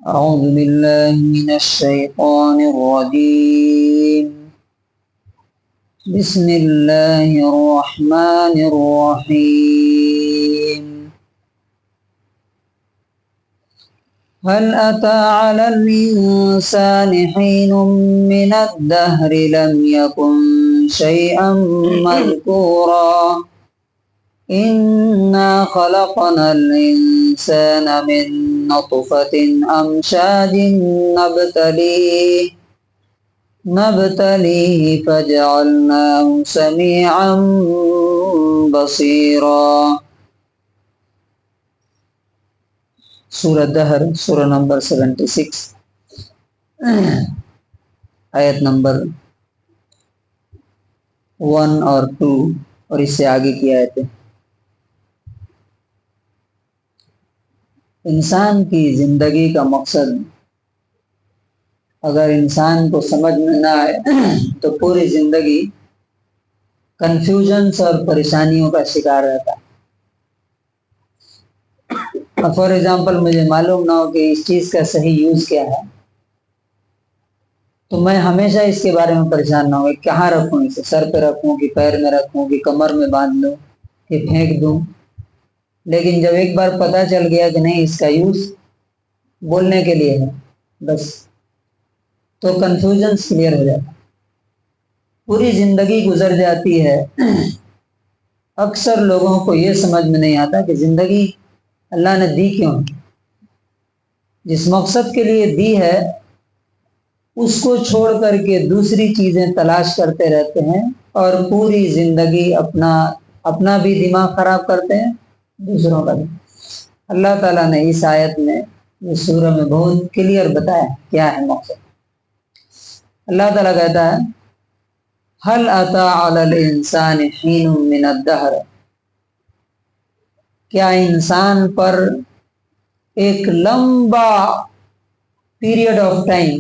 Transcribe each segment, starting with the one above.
أعوذ بالله من الشيطان الرجيم. بسم الله الرحمن الرحيم. هل أتى على الإنسان حين من الدهر لم يكن شيئا مذكورا إنا خلقنا الإنسان من نطفة أمشاج نبتليه فجعلناه سميعا بصيرا. سورہ دہر، سورہ نمبر 76، آیت نمبر 1 اور 2 اور اس سے آگے کی آیتیں. انسان کی زندگی کا مقصد اگر انسان کو سمجھ میں نہ آئے تو پوری زندگی کنفیوژنس اور پریشانیوں کا شکار رہتا ہے. فار ایگزامپل مجھے معلوم نہ ہو کہ اس چیز کا صحیح یوز کیا ہے تو میں ہمیشہ اس کے بارے میں پریشان نہ ہوں کہ کہاں رکھوں اسے، سر پہ رکھوں کہ پیر میں رکھوں کہ کمر میں باندھ لوں کہ پھینک دوں. لیکن جب ایک بار پتہ چل گیا کہ نہیں اس کا یوز بولنے کے لیے ہے بس، تو کنفیوژن کلیئر ہو جاتا. پوری زندگی گزر جاتی ہے، اکثر لوگوں کو یہ سمجھ میں نہیں آتا کہ زندگی اللہ نے دی کیوں، جس مقصد کے لیے دی ہے اس کو چھوڑ کر کے دوسری چیزیں تلاش کرتے رہتے ہیں اور پوری زندگی اپنا بھی دماغ خراب کرتے ہیں، دوسروں کا بھی. اللہ تعالیٰ نے اس آیت میں اس سورہ میں بہت کلیئر بتایا کیا ہے مقصد. اللہ تعالیٰ کہتا ہے هل أتى على الإنسان حين من الدهر، کیا انسان پر ایک لمبا پیریڈ آف ٹائم،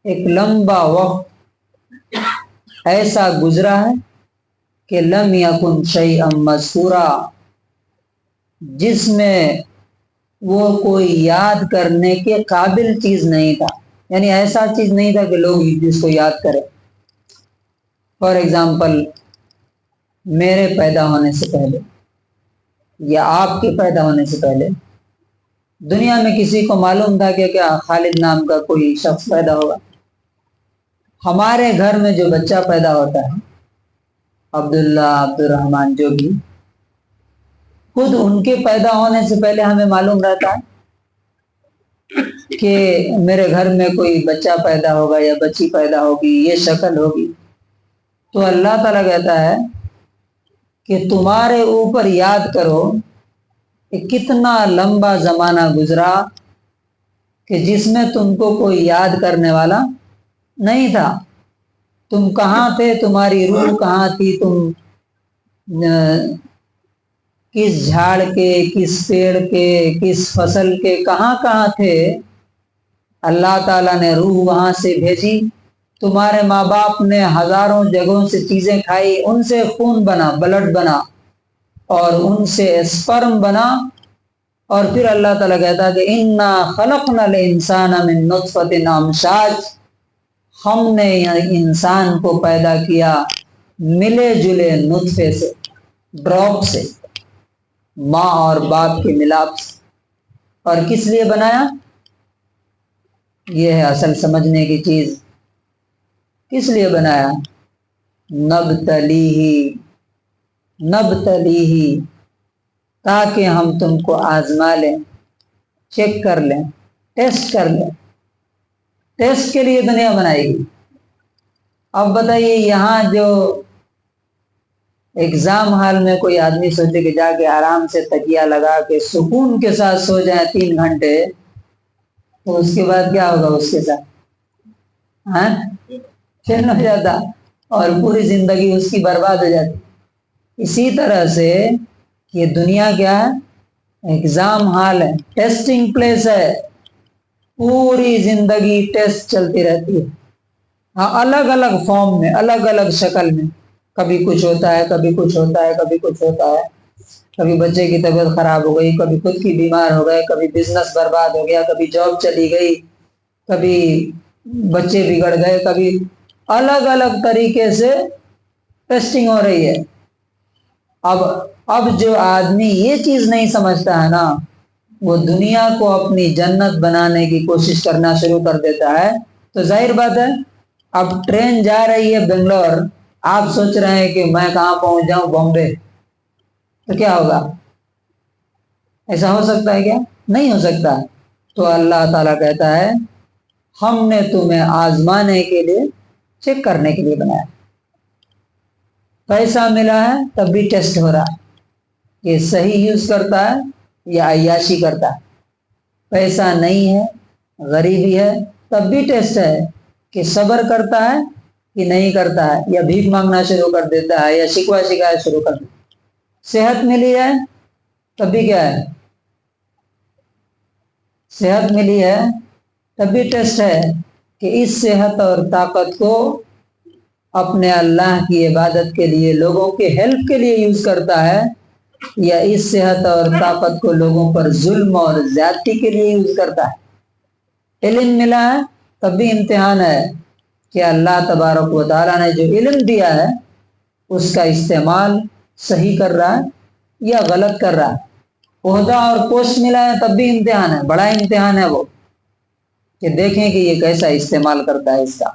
ایک لمبا وقت ایسا گزرا ہے کہ لم یکن شیئا مذکورا، جس میں وہ کوئی یاد کرنے کے قابل چیز نہیں تھا، یعنی ایسا چیز نہیں تھا کہ لوگ جس کو یاد کریں. فار ایگزامپل میرے پیدا ہونے سے پہلے یا آپ کے پیدا ہونے سے پہلے دنیا میں کسی کو معلوم تھا کہ کیا خالد نام کا کوئی شخص پیدا ہوگا؟ ہمارے گھر میں جو بچہ پیدا ہوتا ہے، عبداللہ، عبدالرحمن، جو بھی، خود ان کے پیدا ہونے سے پہلے ہمیں معلوم رہتا ہے کہ میرے گھر میں کوئی بچہ پیدا ہوگا یا بچی پیدا ہوگی، یہ شکل ہوگی. تو اللہ تعالیٰ کہتا ہے کہ تمہارے اوپر یاد کرو کہ کتنا لمبا زمانہ گزرا کہ جس میں تم کو کوئی یاد کرنے والا نہیں تھا. تم کہاں تھے، تمہاری روح کہاں تھی، تم کس جھاڑ کے، کس پیڑ کے، کس فصل کے کہاں تھے. اللہ تعالیٰ نے روح وہاں سے بھیجی. تمہارے ماں باپ نے ہزاروں جگہوں سے چیزیں کھائی، ان سے خون بنا، بلڈ بنا، اور ان سے اسپرم بنا. اور پھر اللہ تعالیٰ کہتا کہ انا خلقنا الانسان من نطفۃ امشاج، ہم نے انسان کو پیدا کیا ملے جلے نطفے سے، ڈراپ سے، ماں اور باپ کے ملاپ سے. اور کس لیے بنایا؟ یہ ہے اصل سمجھنے کی چیز. کس لیے بنایا؟ نبتلیہ، تاکہ ہم تم کو آزما لیں، چیک کر لیں، ٹیسٹ کر لیں. ٹیسٹ کے لیے دنیا بنائی گئی. اب بتائیے یہاں جو ایگزام ہال میں کوئی آدمی سوچے کہ جا کے آرام سے تکیہ لگا کے سکون کے ساتھ سو جائے 3 گھنٹے، تو اس کے بعد کیا ہوگا اس کے ساتھ؟ چین ہو جاتا اور پوری زندگی اس کی برباد ہو جاتی. اسی طرح سے یہ دنیا کیا ہے؟ ایگزام ہال ہے، ٹیسٹنگ پلیس ہے. پوری زندگی ٹیسٹ چلتی رہتی ہے، الگ الگ فارم میں، الگ الگ شکل میں. کبھی کچھ ہوتا ہے، کبھی کچھ ہوتا ہے، کبھی کچھ ہوتا ہے. کبھی بچے کی طبیعت خراب ہو گئی، کبھی خود کی بیمار ہو گئے، کبھی بزنس برباد ہو گیا، کبھی جاب چلی گئی، کبھی بچے بگڑ گئے، کبھی الگ الگ طریقے سے ٹیسٹنگ ہو رہی ہے۔ اب جو آدمی یہ چیز نہیں سمجھتا ہے نا، وہ دنیا کو اپنی جنت بنانے کی کوشش کرنا شروع کر دیتا ہے۔ تو ظاہر بات ہے، اب ٹرین جا رہی ہے بنگلور، آپ سوچ رہے ہیں کہ میں کہاں پہنچ جاؤں، بامبے، تو کیا ہوگا؟ ایسا ہو سکتا ہے کیا؟ نہیں ہو سکتا۔ تو اللہ تعالیٰ کہتا ہے ہم نے تمہیں آزمانے کے لیے، چیک کرنے کے لیے بنایا۔ پیسہ ملا ہے تب بھی ٹیسٹ ہو رہا ہے کہ صحیح یوز کرتا ہے یا عیاشی کرتا ہے۔ پیسہ نہیں ہے، غریبی ہے، تب بھی ٹیسٹ ہے کہ صبر کرتا ہے کہ نہیں کرتا ہے، یا بھیک مانگنا شروع کر دیتا ہے، یا شکوہ شکایت شروع کر دیتا ہے۔ صحت ملی ہے تب بھی کیا ہے؟ صحت ملی ہے تب بھی ٹیسٹ ہے کہ اس صحت اور طاقت کو اپنے اللہ کی عبادت کے لیے، لوگوں کے ہیلپ کے لیے یوز کرتا ہے، یا اس صحت اور طاقت کو لوگوں پر ظلم اور زیادتی کے لیے یوز کرتا ہے۔ علم ملا ہے تب بھی امتحان ہے کہ اللہ تبارک و تعالیٰ نے جو علم دیا ہے اس کا استعمال صحیح کر رہا ہے یا غلط کر رہا ہے۔ عہدہ اور پوسٹ ملا ہے تب بھی امتحان ہے، بڑا امتحان ہے وہ، کہ دیکھیں کہ یہ کیسا استعمال کرتا ہے اس کا۔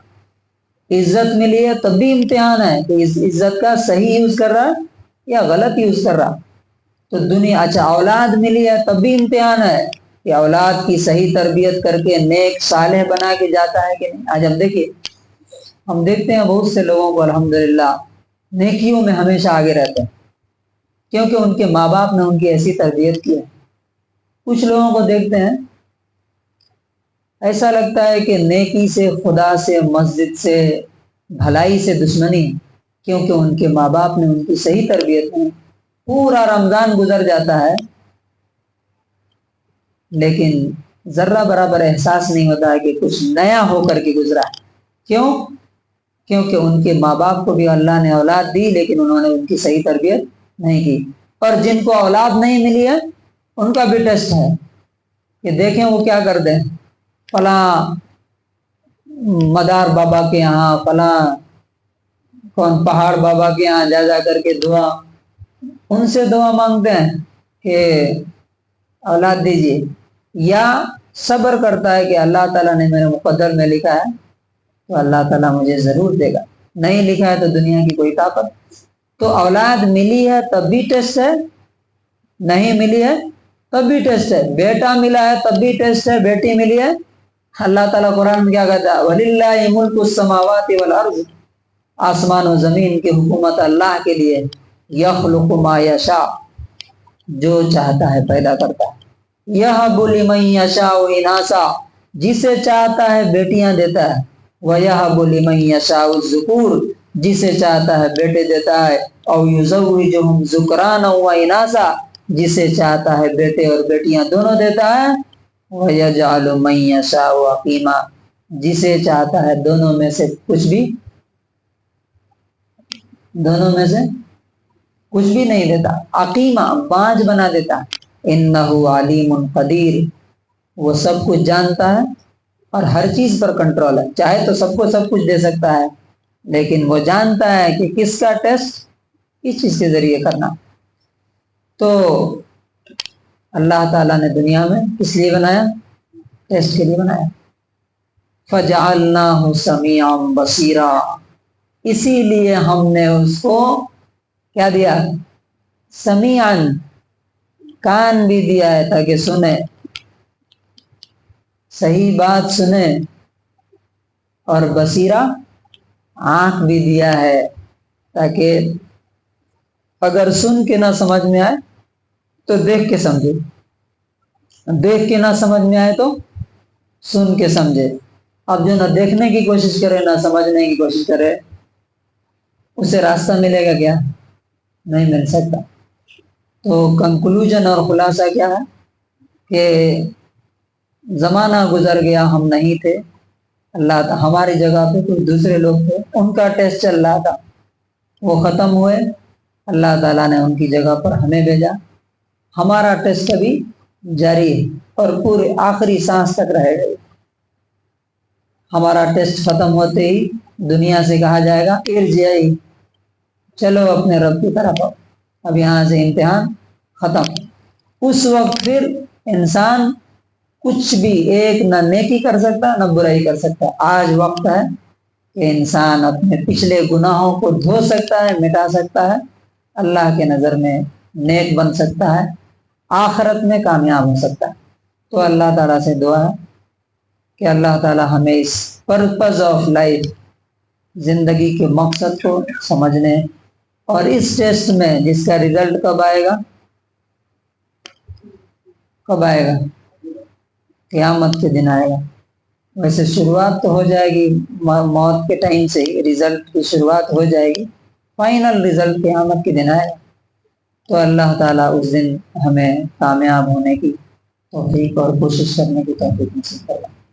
عزت ملی ہے تب بھی امتحان ہے کہ اس عزت کا صحیح یوز کر رہا ہے یا غلط یوز کر رہا۔ تو دنیا، اچھا اولاد ملی ہے تب بھی امتحان ہے کہ اولاد کی صحیح تربیت کر کے نیک صالح بنا کے جاتا ہے کہ نہیں۔ آج ہم دیکھتے ہیں بہت سے لوگوں کو الحمدللہ نیکیوں میں ہمیشہ آگے رہتے ہیں، کیونکہ ان کے ماں باپ نے ان کی ایسی تربیت کی ہے۔ کچھ لوگوں کو دیکھتے ہیں ایسا لگتا ہے کہ نیکی سے، خدا سے، مسجد سے، بھلائی سے دشمنی، کیونکہ ان کے ماں باپ نے ان کی صحیح تربیت کی۔ پورا رمضان گزر جاتا ہے لیکن ذرہ برابر احساس نہیں ہوتا ہے کہ کچھ نیا ہو کر کے گزرا ہے۔ کیوں؟ کیونکہ ان کے ماں باپ کو بھی اللہ نے اولاد دی لیکن انہوں نے ان کی صحیح تربیت نہیں کی۔ اور جن کو اولاد نہیں ملی ہے ان کا بھی ٹیسٹ ہے کہ دیکھیں وہ کیا کر دیں، فلاں مدار بابا کے یہاں، فلاں کون پہاڑ بابا کے یہاں جا کر کے دعا، ان سے دعا مانگتے ہیں کہ اولاد دیجیے، یا صبر کرتا ہے کہ اللہ تعالیٰ نے میرے مقدر میں لکھا ہے تو اللہ تعالیٰ مجھے ضرور دے گا، نہیں لکھا ہے تو دنیا کی کوئی طاقت۔ تو اولاد ملی ہے تب بھی ٹیسٹ ہے، نہیں ملی ہے تب بھی ٹیسٹ ہے۔ بیٹا ملا ہے تب بھی ٹیسٹ ہے، بیٹی ملی ہے۔ اللہ تعالیٰ قرآن میں کیا کہتا ہے؟ وَلِلَّهِ مُلْكُ السَّمَاوَاتِ وَالْأَرْضِ، آسمان و زمین کی حکومت اللہ کے لیے۔ يَخْلُقُ مَا يَشَاءُ، جو چاہتا ہے پیدا کرتا ہے۔ يَهَبُ لِمَن يَشَاءُ إِنَاثًا، جسے چاہتا ہے بیٹیاں دیتا ہے۔ وَيَهَبُ لِمَن يَشَاءُ الذُّكُورَ، جسے چاہتا ہے بیٹے دیتا ہے۔ أَوْ يُزَوِّجُهُمْ ذُكْرَانًا وَإِنَاثًا، جسے چاہتا ہے بیٹے اور بیٹیاں دونوں دیتا ہے۔ وَيَجْعَلُ مَن يَشَاءُ عَقِيمًا، جسے چاہتا ہے دونوں میں سے کچھ بھی، دونوں میں سے کچھ بھی نہیں دیتا، عقیمہ، بانجھ بنا دیتا۔ انہ علیم قدیر، وہ سب کچھ جانتا ہے اور ہر چیز پر کنٹرول ہے، چاہے تو سب کو سب کچھ دے سکتا ہے لیکن وہ جانتا ہے کہ کس کا ٹیسٹ کس چیز کے ذریعے کرنا۔ تو اللہ تعالیٰ نے دنیا میں کس لیے بنایا؟ ٹیسٹ کے لیے بنایا۔ فَجَعَلْنَاهُ سَمِيعًا بَصِيرًا، اسی لیے ہم نے اس کو کیا دیا؟ سمیعاً، کان بھی دیا ہے تاکہ سنے، صحیح بات سنے، اور بصیرہ، آنکھ بھی دیا ہے تاکہ اگر سن کے نہ سمجھ میں آئے تو دیکھ کے سمجھے، دیکھ کے نہ سمجھ میں آئے تو سن کے سمجھے۔ اب جو نہ دیکھنے کی کوشش کرے نہ سمجھنے کی کوشش کرے، اسے راستہ ملے گا کیا؟ نہیں مل سکتا۔ تو کنکلوژن اور خلاصہ کیا ہے کہ زمانہ گزر گیا، ہم نہیں تھے، اللہ ہماری جگہ پہ کچھ دوسرے لوگ تھے، ان کا ٹیسٹ چل رہا تھا، وہ ختم ہوئے، اللہ تعالیٰ نے ان کی جگہ پر ہمیں بھیجا۔ ہمارا ٹیسٹ ابھی جاری ہے اور پورے آخری سانس تک رہے گا۔ ہمارا ٹیسٹ ختم ہوتے ہی دنیا سے کہا جائے گا ارجعی، چلو اپنے رب کی طرف آؤ، اب یہاں سے امتحان ختم۔ اس وقت پھر انسان کچھ بھی ایک نہ نیکی کر سکتا نہ برائی کر سکتا۔ آج وقت ہے کہ انسان اپنے پچھلے گناہوں کو دھو سکتا ہے، مٹا سکتا ہے، اللہ کے نظر میں نیک بن سکتا ہے، آخرت میں کامیاب ہو سکتا ہے۔ تو اللہ تعالیٰ سے دعا ہے کہ اللہ تعالیٰ ہمیں اس پرپز آف لائف، زندگی کے مقصد کو سمجھنے اور اس ٹیسٹ میں جس کا رزلٹ کب آئے گا، کب آئے گا؟ قیامت کے دن آئے گا۔ ویسے شروعات تو ہو جائے گی موت کے ٹائم سے ہی، رزلٹ کی شروعات ہو جائے گی، فائنل رزلٹ قیامت کے دن آئے گا۔ تو اللہ تعالیٰ اس دن ہمیں کامیاب ہونے کی توفیق اور کوشش کرنے کی توفیق نصیب کرے۔